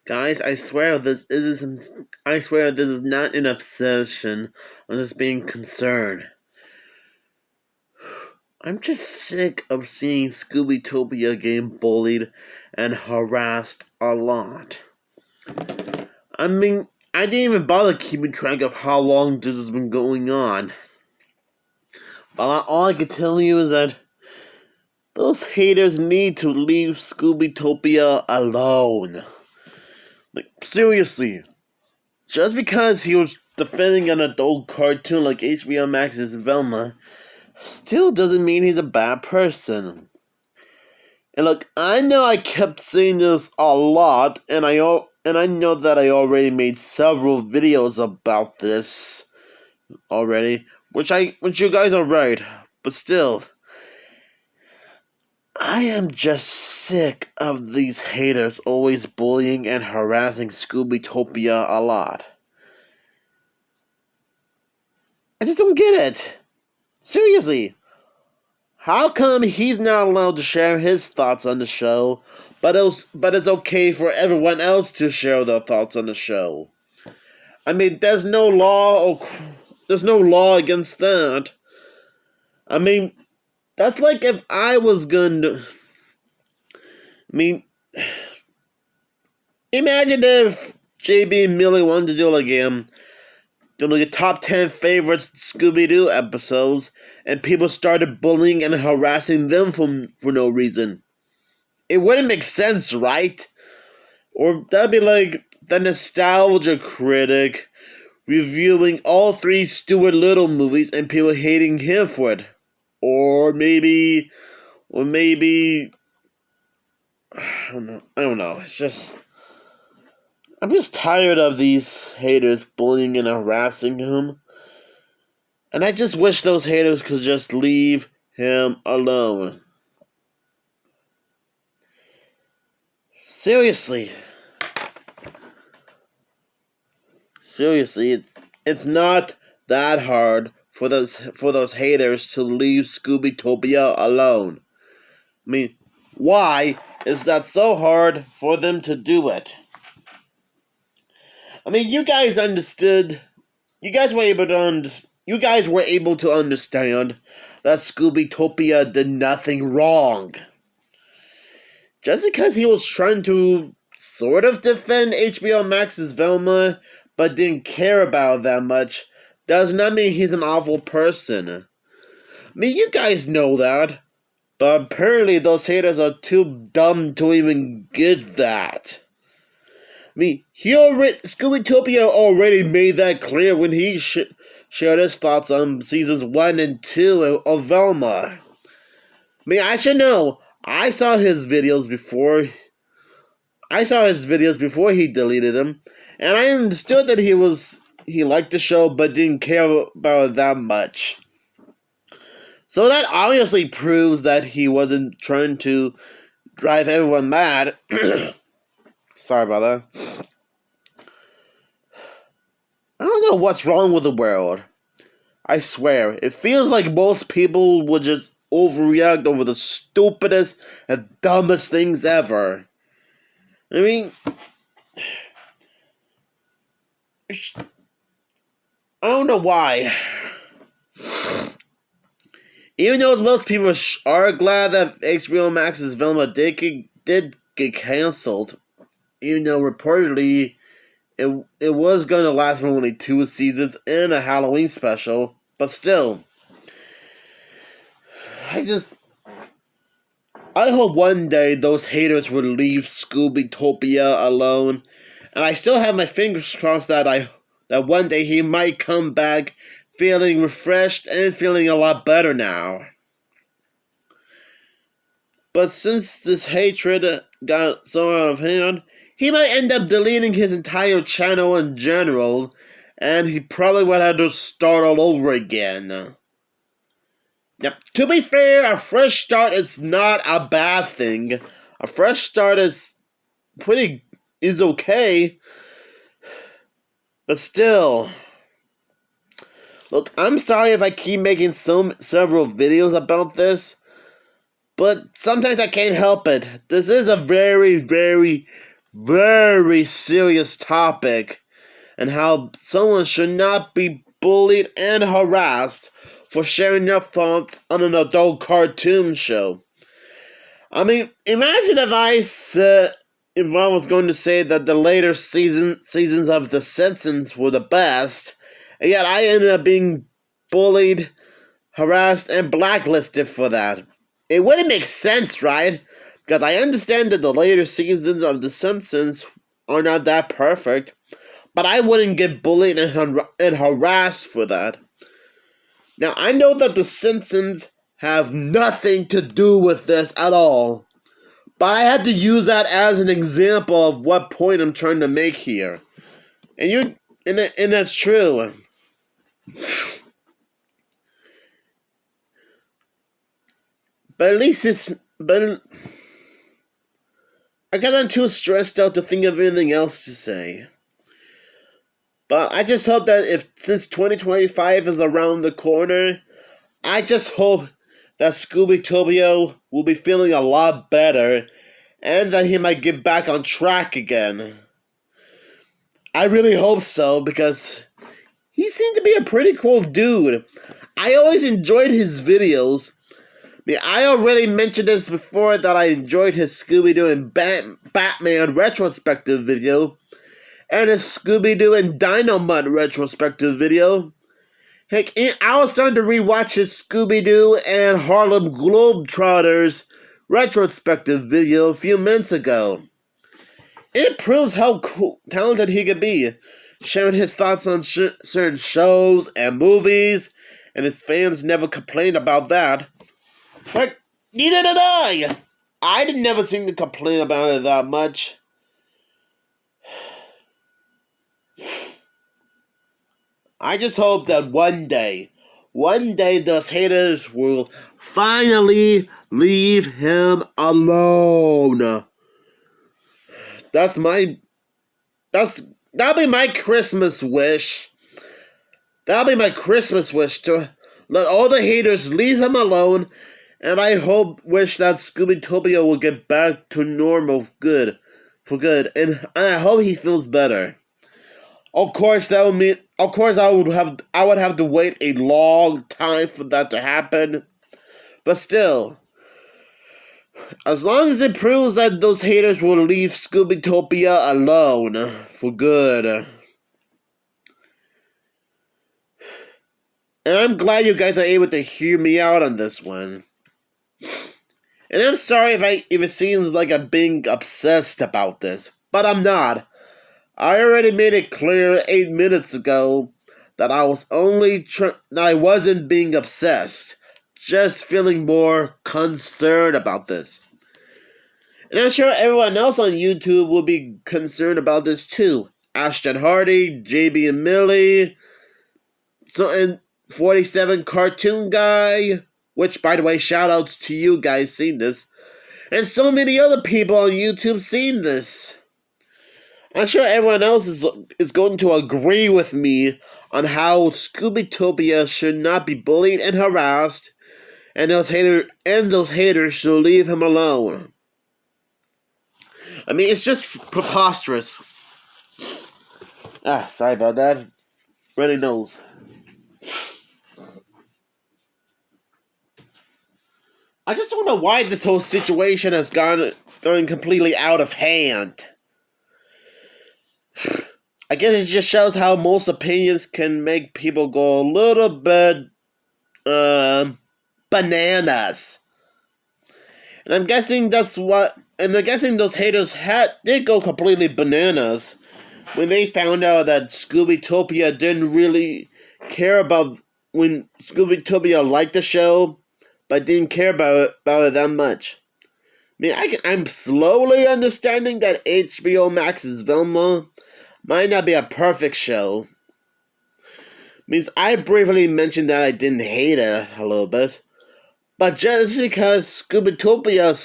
Guys, I swear this is not an obsession. I'm just being concerned. I'm just sick of seeing Scoobytopia getting bullied and harassed a lot. I mean, I didn't even bother keeping track of how long this has been going on. But all I can tell you is that those haters need to leave Scoobytopia alone. Like, seriously. Just because he was defending an adult cartoon like HBO Max's Velma still doesn't mean he's a bad person. And look, I know I kept saying this a lot, and I know that I already made several videos about this already, which you guys are right, but still, I am just sick of these haters always bullying and harassing Scoobytopia a lot. I just don't get it. Seriously. How come he's not allowed to share his thoughts on the show, but it's okay for everyone else to share their thoughts on the show? I mean, there's no law against that. I mean, that's like if I was going to... I mean, imagine if JB and Millie wanted to do like the top 10 favorite Scooby-Doo episodes, and people started bullying and harassing them for no reason. It wouldn't make sense, right? Or that'd be like the nostalgia critic reviewing all 3 Stuart Little movies and people hating him for it. Or maybe I don't know. It's just, I'm just tired of these haters bullying and harassing him. And I just wish those haters could just leave him alone. Seriously, it's not that hard for those haters to leave Scoobytopia alone. I mean, why is that so hard for them to do it? I mean, you guys understood. You guys were able to understand that Scoobytopia did nothing wrong. Just because he was trying to sort of defend HBO Max's Velma, but didn't care about it that much, does not mean he's an awful person. I mean, you guys know that, but apparently those haters are too dumb to even get that. I mean, Scoobytopia already made that clear when he shared his thoughts on seasons 1 and 2 of Velma. I mean, I should know. I saw his videos before he deleted them, and I understood that he liked the show but didn't care about it that much. So that obviously proves that he wasn't trying to drive everyone mad. Sorry about that. I don't know what's wrong with the world. I swear, it feels like most people would just overreact over the stupidest and dumbest things ever. I mean, I don't know why. Even though most people are glad that HBO Max's Velma did get cancelled, even though reportedly it was going to last for only 2 seasons and a Halloween special, but still, I hope one day those haters will leave Scoobytopia alone, and I still have my fingers crossed that one day he might come back feeling refreshed and feeling a lot better now. But since this hatred got so out of hand, he might end up deleting his entire channel in general, and he probably would have to start all over again. Now, to be fair, a fresh start is not a bad thing. A fresh start is okay. But still, look, I'm sorry if I keep making several videos about this, but sometimes I can't help it. This is a very, very, very serious topic and how someone should not be bullied and harassed for sharing their thoughts on an adult cartoon show. I mean, imagine if I was going to say that the later seasons of The Simpsons were the best, and yet I ended up being bullied, harassed, and blacklisted for that. It wouldn't make sense, right? Because I understand that the later seasons of The Simpsons are not that perfect, but I wouldn't get bullied and harassed for that. Now, I know that The Simpsons have nothing to do with this at all, but I had to use that as an example of what point I'm trying to make here. And that's true. But at least I got too stressed out to think of anything else to say. But I just hope that since 2025 is around the corner, I just hope that Scoobytopia will be feeling a lot better and that he might get back on track again. I really hope so, because he seemed to be a pretty cool dude. I always enjoyed his videos. I mean, I already mentioned this before that I enjoyed his Scooby-Doo and Batman retrospective video, and his Scooby-Doo and Dynamite retrospective video. Heck, I was starting to rewatch his Scooby-Doo and Harlem Globetrotters retrospective video a few minutes ago. It proves how talented he could be, sharing his thoughts on certain shows and movies, and his fans never complained about that. But neither did I! I never seem to complain about it that much. I just hope that one day those haters will finally leave him alone. That'll be my Christmas wish. That'll be my Christmas wish, to let all the haters leave him alone, and I wish that Scoobytopia will get back to normal for good, and I hope he feels better. Of course, I would have to wait a long time for that to happen. But still, as long as it proves that those haters will leave Scoobytopia alone for good. And I'm glad you guys are able to hear me out on this one. And I'm sorry if it seems like I'm being obsessed about this, but I'm not. I already made it clear 8 minutes ago that I wasn't being obsessed, just feeling more concerned about this. And I'm sure everyone else on YouTube will be concerned about this too. Ashton Hardy, JB and Millie, and 47 Cartoon Guy, which, by the way, shoutouts to you guys seeing this, and so many other people on YouTube seeing this. I'm sure everyone else is going to agree with me on how Scoobytopia should not be bullied and harassed, and those haters should leave him alone. I mean, it's just preposterous. Sorry about that. Runny nose. I just don't know why this whole situation has gone completely out of hand. I guess it just shows how most opinions can make people go a little bit bananas. And I'm guessing those haters did go completely bananas when they found out that Scoobytopia didn't really care about when Scoobytopia liked the show, but didn't care about it that much. I mean, I'm slowly understanding that HBO Max's Velma might not be a perfect show. Means I briefly mentioned that I didn't hate it a little bit, but just because Scoobytopia was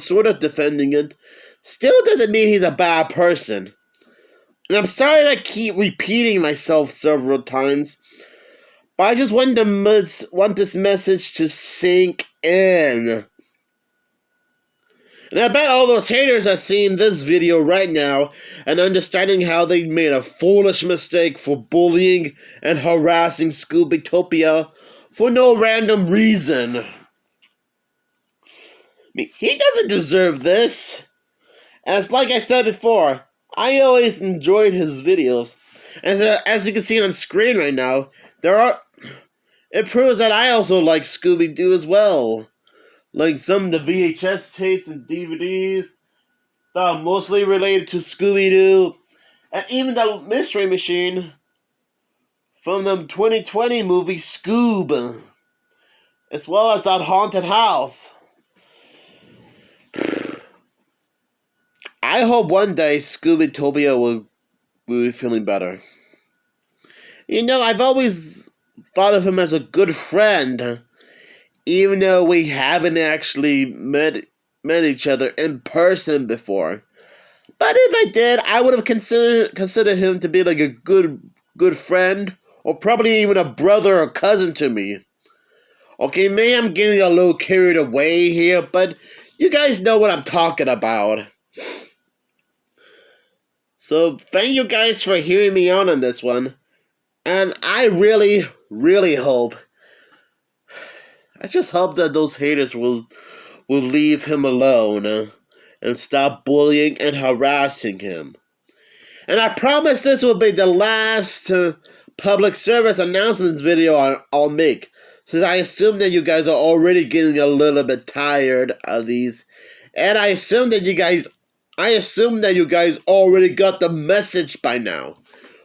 sort of defending it, still doesn't mean he's a bad person. And I'm sorry I keep repeating myself several times, but I just want this message to sink in. And I bet all those haters are seeing this video right now and understanding how they made a foolish mistake for bullying and harassing Scoobytopia for no random reason. I mean, he doesn't deserve this. As like I said before, I always enjoyed his videos. And as you can see on screen right now, it proves that I also like Scooby-Doo as well. Like some of the VHS tapes and DVDs that are mostly related to Scooby-Doo. And even the Mystery Machine from the 2020 movie Scoob. As well as that haunted house. I hope one day Scoobytopia will be feeling better. You know, I've always thought of him as a good friend, even though we haven't actually met each other in person before. But if I did, I would have considered him to be like a good friend, or probably even a brother or cousin to me. Okay, maybe I'm getting a little carried away here, but you guys know what I'm talking about. So thank you guys for hearing me out on this one. And I really, really hope, I just hope that those haters will leave him alone and stop bullying and harassing him. And I promise this will be the last public service announcements video I'll make, since I assume that you guys are already getting a little bit tired of these. And I assume that you guys already got the message by now,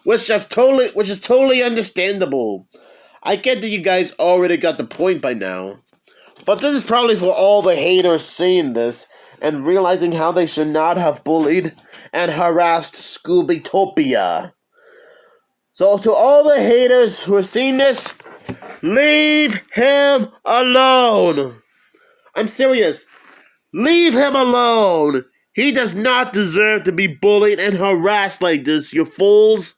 which is totally understandable. I get that you guys already got the point by now, but this is probably for all the haters seeing this and realizing how they should not have bullied and harassed Scoobytopia. So to all the haters who are seeing this, leave him alone. I'm serious. Leave him alone. He does not deserve to be bullied and harassed like this, you fools.